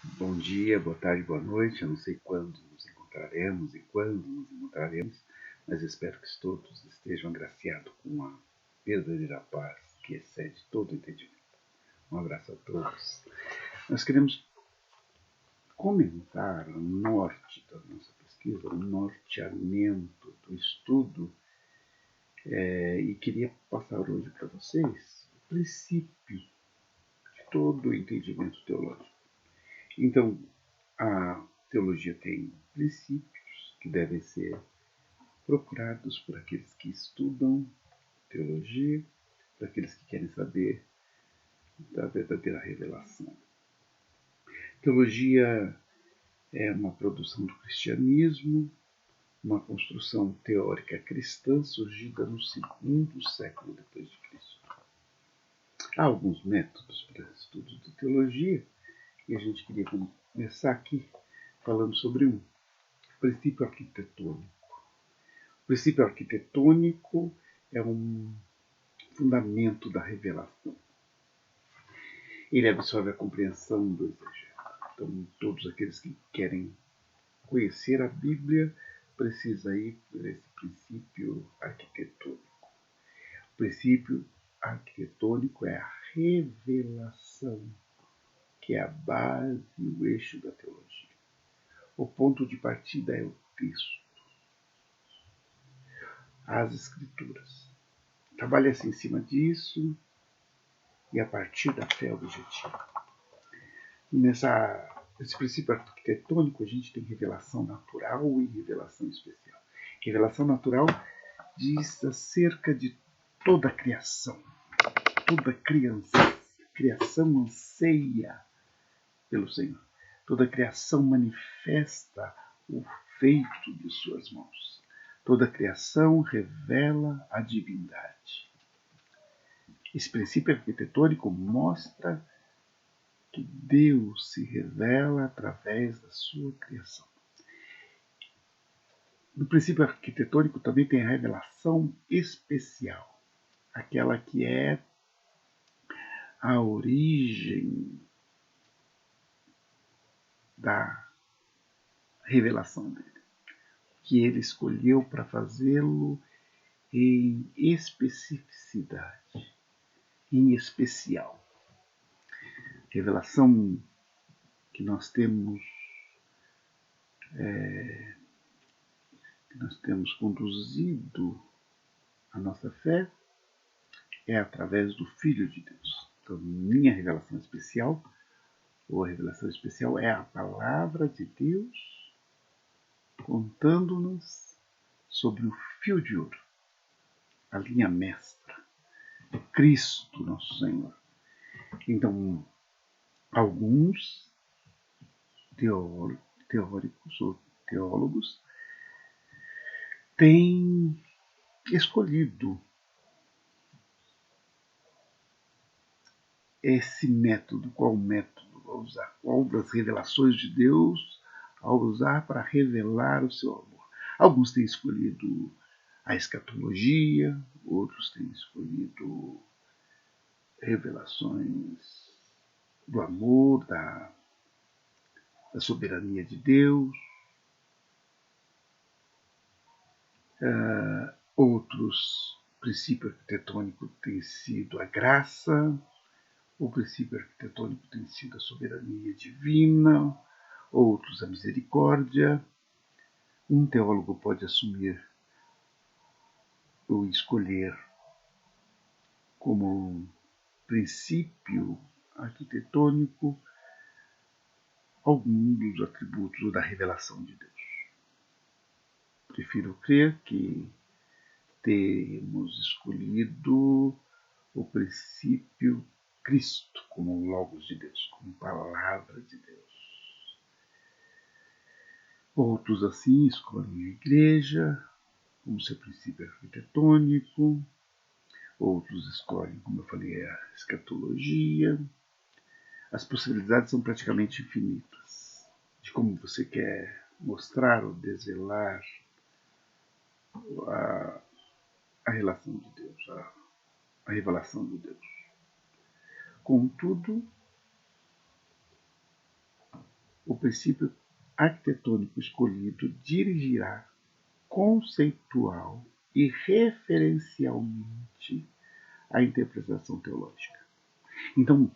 Bom dia, boa tarde, boa noite. Eu não sei quando nos encontraremos e quando nos encontraremos, mas espero que todos estejam agraciados com a verdadeira paz que excede todo entendimento. Um abraço a todos. Nós queremos comentar o norte da nossa pesquisa, o norteamento do estudo, e queria passar hoje para vocês o princípio de todo o entendimento teológico. Então, a teologia tem princípios que devem ser procurados por aqueles que estudam teologia, por aqueles que querem saber da verdadeira revelação. Teologia é uma produção do cristianismo, uma construção teórica cristã surgida no segundo século depois de Cristo. Há alguns métodos para estudo de teologia e a gente queria começar aqui falando sobre um princípio arquitetônico. O princípio arquitetônico é um fundamento da revelação. Ele absorve a compreensão do exegeta. Então, todos aqueles que querem conhecer a Bíblia precisam ir por esse princípio arquitetônico. O princípio arquitetônico é a revelação, que é a base e o eixo da teologia. O ponto de partida é o texto, as escrituras. Trabalha-se em cima disso e a partir da fé objetiva. Nesse princípio arquitetônico, a gente tem revelação natural e revelação especial. Revelação natural diz acerca de toda a criação. Toda criação anseia pelo Senhor. Toda a criação manifesta o feito de suas mãos. Toda a criação revela a divindade. Esse princípio arquitetônico mostra que Deus se revela através da sua criação. No princípio arquitetônico também tem a revelação especial, aquela que é a origem da revelação dele, que ele escolheu para fazê-lo em especificidade, em especial. Revelação que nós temos conduzido a nossa fé é através do Filho de Deus. Então, minha revelação especial, ou a revelação especial, é a palavra de Deus contando-nos sobre o fio de ouro, a linha mestra, Cristo nosso Senhor. Então, alguns teóricos ou teólogos têm escolhido esse método, qual método a usar, qual das revelações de Deus a usar para revelar o seu amor. Alguns têm escolhido a escatologia, outros têm escolhido revelações do amor, da soberania de Deus. Outros princípios arquitetônicos têm sido a graça, o princípio arquitetônico tem sido a soberania divina, outros a misericórdia. Um teólogo pode assumir ou escolher como princípio arquitetônico algum dos atributos da revelação de Deus. Prefiro crer que temos escolhido o princípio Cristo como Logos de Deus, como Palavra de Deus. Outros assim escolhem a igreja como seu princípio arquitetônico, outros escolhem, como eu falei, a escatologia. As possibilidades são praticamente infinitas de como você quer mostrar ou desvelar a relação de Deus, a revelação de Deus. Contudo, o princípio arquitetônico escolhido dirigirá conceitual e referencialmente a interpretação teológica. Então,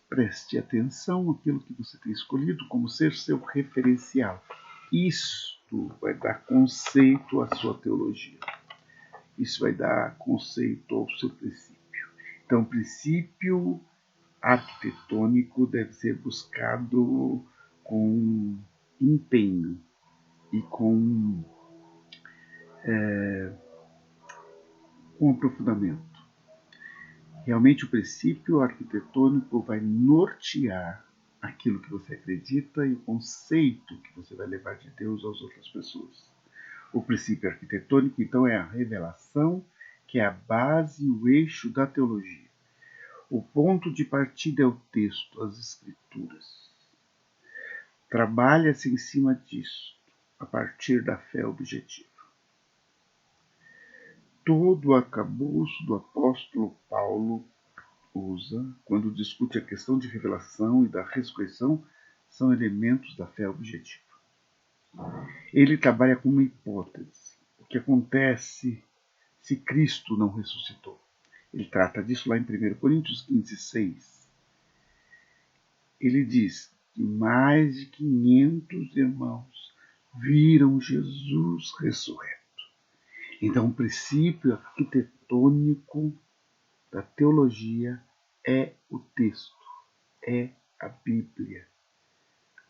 preste atenção àquilo que você tem escolhido como ser seu referencial. Isto vai dar conceito à sua teologia. Isso vai dar conceito ao seu princípio. Então, o princípio arquitetônico deve ser buscado com empenho e com aprofundamento. Realmente, o princípio arquitetônico vai nortear aquilo que você acredita e o conceito que você vai levar de Deus às outras pessoas. O princípio arquitetônico, então, é a revelação, que é a base e o eixo da teologia. O ponto de partida é o texto, as Escrituras. Trabalha-se em cima disso, a partir da fé objetiva. Todo o arcabouço do apóstolo Paulo usa, quando discute a questão de revelação e da ressurreição, são elementos da fé objetiva. Ele trabalha com uma hipótese. O que acontece se Cristo não ressuscitou? Ele trata disso lá em 1 Coríntios 15, 6. Ele diz que mais de 500 irmãos viram Jesus ressurreto. Então, o princípio arquitetônico da teologia é o texto, é a Bíblia,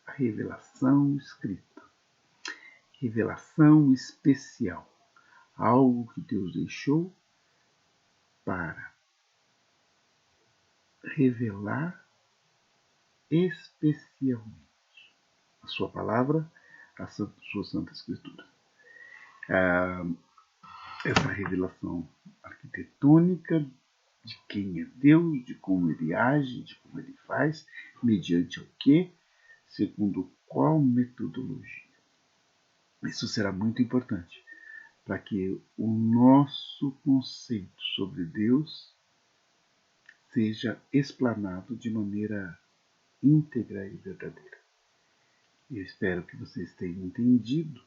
a revelação escrita, revelação especial, algo que Deus deixou para revelar especialmente a sua palavra, a sua Santa Escritura. Essa revelação arquitetônica de quem é Deus, de como ele age, de como ele faz, mediante o quê? Segundo qual metodologia. Isso será muito importante para que o nosso conceito sobre Deus seja explanado de maneira íntegra e verdadeira. Eu espero que vocês tenham entendido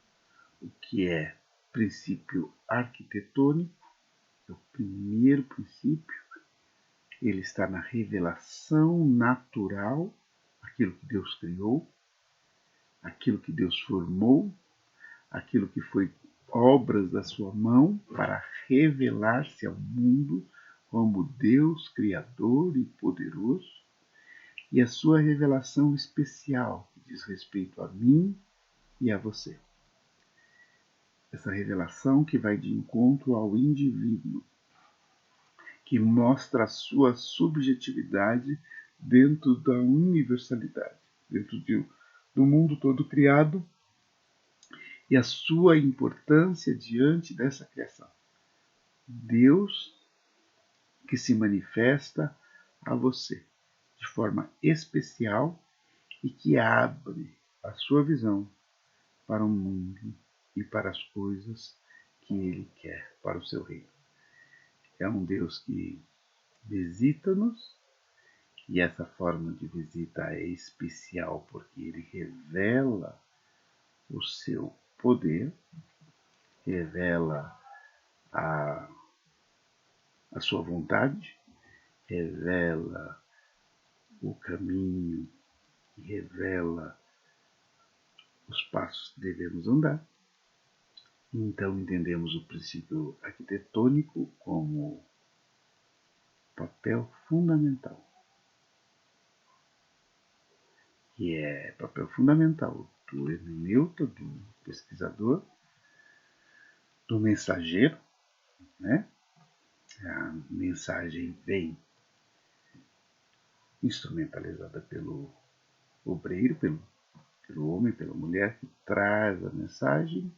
o que é princípio arquitetônico, é o primeiro princípio. Ele está na revelação natural, aquilo que Deus criou, aquilo que Deus formou, aquilo que foi obras da sua mão para revelar-se ao mundo como Deus criador e poderoso, e a sua revelação especial, que diz respeito a mim e a você. Essa revelação que vai de encontro ao indivíduo, que mostra a sua subjetividade dentro da universalidade, dentro do mundo todo criado, e a sua importância diante dessa criação. Deus que se manifesta a você de forma especial e que abre a sua visão para o mundo e para as coisas que Ele quer para o seu reino. É um Deus que visita-nos, e essa forma de visita é especial porque Ele revela o seu poder, revela a sua vontade, revela o caminho e revela os passos que devemos andar. Então entendemos o princípio arquitetônico como papel fundamental. Que é papel fundamental do hermeneuta, do pesquisador, do mensageiro, né? A mensagem vem instrumentalizada pelo obreiro, pelo homem, pela mulher que traz a mensagem,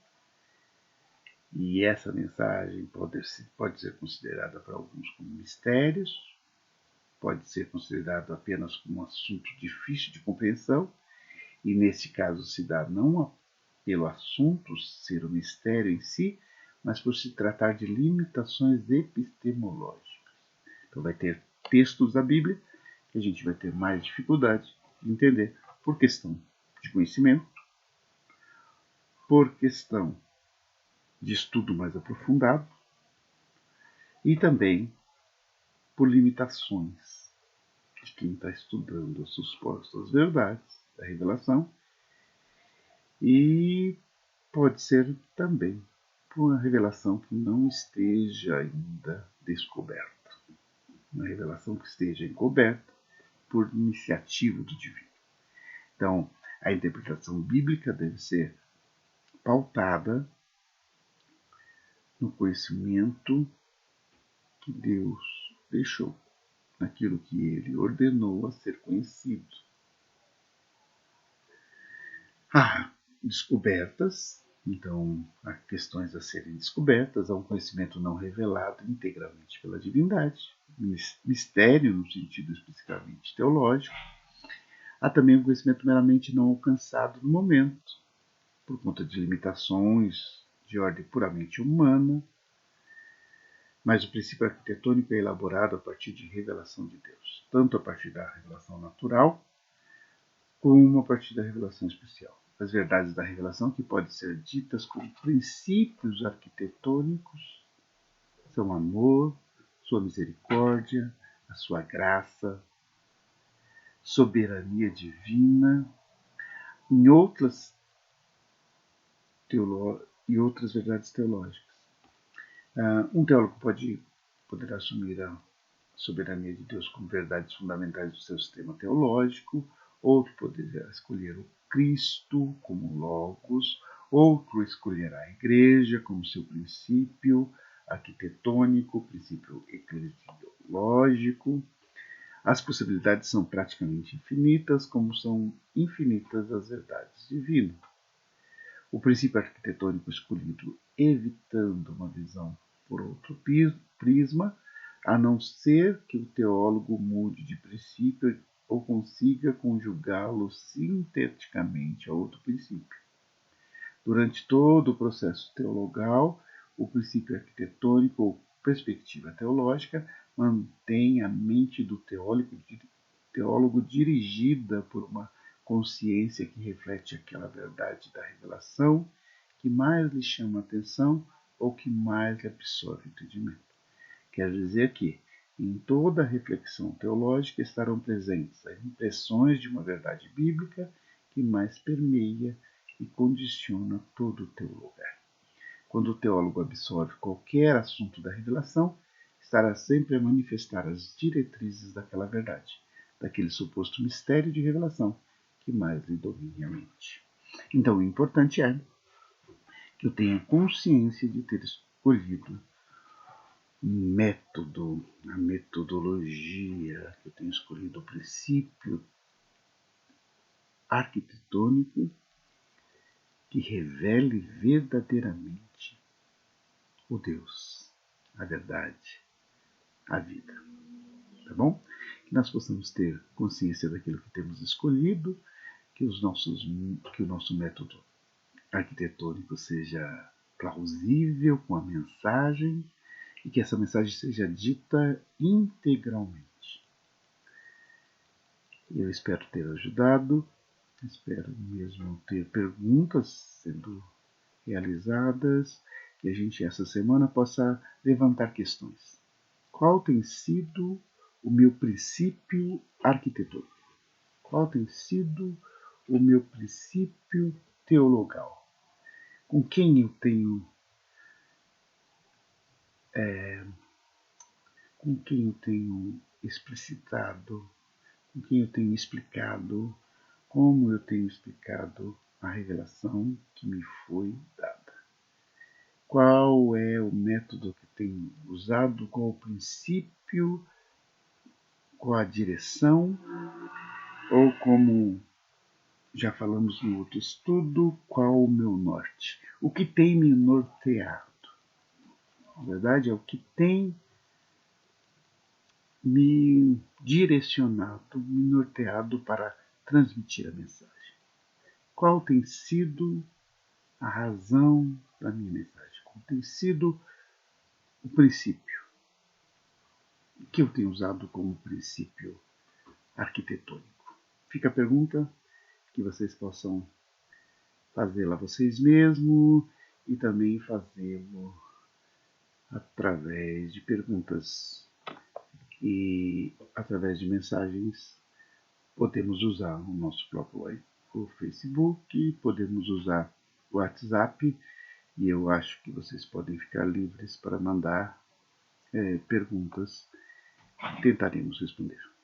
e essa mensagem pode ser considerada para alguns como mistérios, pode ser considerado apenas como um assunto difícil de compreensão, e nesse caso se dá não pelo assunto ser o mistério em si, mas por se tratar de limitações epistemológicas. Então vai ter textos da Bíblia que a gente vai ter mais dificuldade de entender por questão de conhecimento, por questão de estudo mais aprofundado e também por limitações de quem está estudando as supostas verdades da revelação e pode ser também por uma revelação que não esteja ainda descoberta, uma revelação que esteja encoberta por iniciativa do divino. Então, a interpretação bíblica deve ser pautada no conhecimento que Deus deixou, naquilo que Ele ordenou a ser conhecido. Há descobertas, então há questões a serem descobertas, há um conhecimento não revelado integralmente pela divindade, mistério no sentido especificamente teológico. Há também um conhecimento meramente não alcançado no momento, por conta de limitações de ordem puramente humana, mas o princípio arquitetônico é elaborado a partir de revelação de Deus, tanto a partir da revelação natural, como a partir da revelação especial. As verdades da revelação, que podem ser ditas como princípios arquitetônicos, são amor, sua misericórdia, a sua graça, soberania divina, em outras verdades teológicas. Um teólogo poderá assumir a soberania de Deus como verdades fundamentais do seu sistema teológico, outro poderá escolher o Cristo como Logos, outro escolherá a Igreja como seu princípio arquitetônico, princípio eclesiológico. As possibilidades são praticamente infinitas, como são infinitas as verdades divinas. O princípio arquitetônico escolhido, evitando uma visão por outro prisma, a não ser que o teólogo mude de princípio ou consiga conjugá-lo sinteticamente a outro princípio. Durante todo o processo teologal, o princípio arquitetônico ou perspectiva teológica mantém a mente do teólogo dirigida por uma consciência que reflete aquela verdade da revelação que mais lhe chama a atenção ou que mais lhe absorve o entendimento. Quer dizer que, em toda a reflexão teológica, estarão presentes as impressões de uma verdade bíblica que mais permeia e condiciona todo o teu lugar. Quando o teólogo absorve qualquer assunto da revelação, estará sempre a manifestar as diretrizes daquela verdade, daquele suposto mistério de revelação que mais lhe domine a mente. Então, o importante é que eu tenha consciência de ter escolhido um método, a metodologia, que eu tenha escolhido o princípio arquitetônico que revele verdadeiramente o Deus, a verdade, a vida. Tá bom? Que nós possamos ter consciência daquilo que temos escolhido, que o nosso método arquitetônico seja plausível com a mensagem e que essa mensagem seja dita integralmente. Eu espero ter ajudado, espero mesmo ter perguntas sendo realizadas e a gente essa semana possa levantar questões. Qual tem sido o meu princípio arquitetônico? Qual tem sido o meu princípio teologal? Com quem eu tenho explicitado, com quem eu tenho explicado, como eu tenho explicado a revelação que me foi dada. Qual é o método que tenho usado, qual o princípio, qual a direção, ou como já falamos no outro estudo, qual o meu norte? O que tem me norteado? Na verdade, é o que tem me direcionado, me norteado para transmitir a mensagem. Qual tem sido a razão da minha mensagem? Qual tem sido o princípio que eu tenho usado como princípio arquitetônico? Fica a pergunta, que vocês possam fazê-la vocês mesmos e também fazê-lo através de perguntas e através de mensagens. Podemos usar o nosso próprio o Facebook, podemos usar o WhatsApp, e eu acho que vocês podem ficar livres para mandar perguntas. Tentaremos responder.